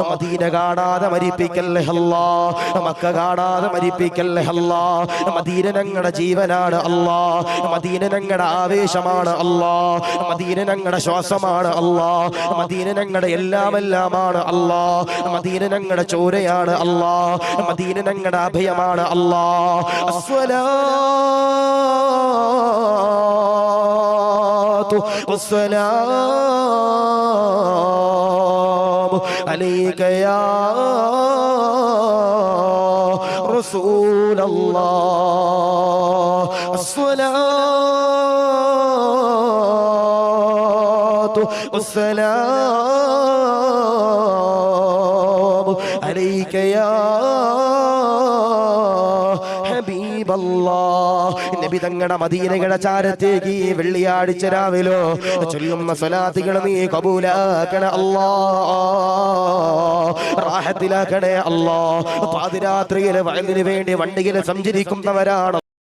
Medina കാണാതെ മരിപ്പിക്കല്ലേ അല്ലാ, Mecca കാണാതെ മരിപ്പിക്കല്ലേ അല്ലാ. Medina ഞങ്ങളുടെ ജീവനാണ് അല്ലാ, മദീന ഞങ്ങളുടെ ആവേശമാണ് അല്ലാ, മദീന ഞങ്ങളുടെ ശ്വാസമാണ് അല്ലാ, മദീന ഞങ്ങളുടെ എല്ലാമെല്ലാമാണ് അല്ലാ, മദീന ഞങ്ങളുടെ ചോരയാണ് അല്ലാ, മദീന ഞങ്ങളുടെ അഭയമാണ് അല്ലാ. അസ്സലാത്തു വസ്സലാമു അലൈക യാ റസൂലല്ലാഹ്. അസ്സലാത്തു വസ്സലാമു അലൈക യാ നബി തങ്ങളുടെ മദീനയുടെ ചാരത്തേക്ക് ഈ വെള്ളിയാഴ്ച രാവിലോ ചൊല്ലുന്ന സ്വലാത്തുകൾ നീ കബൂലാക്കണേ അല്ലാ, റാഹത്തിലാക്കണേ അല്ലാ. പാതിരാത്രിയിൽ വയലിന് വേണ്ടി വണ്ടിയിൽ സഞ്ചരിക്കുന്നവരാണ്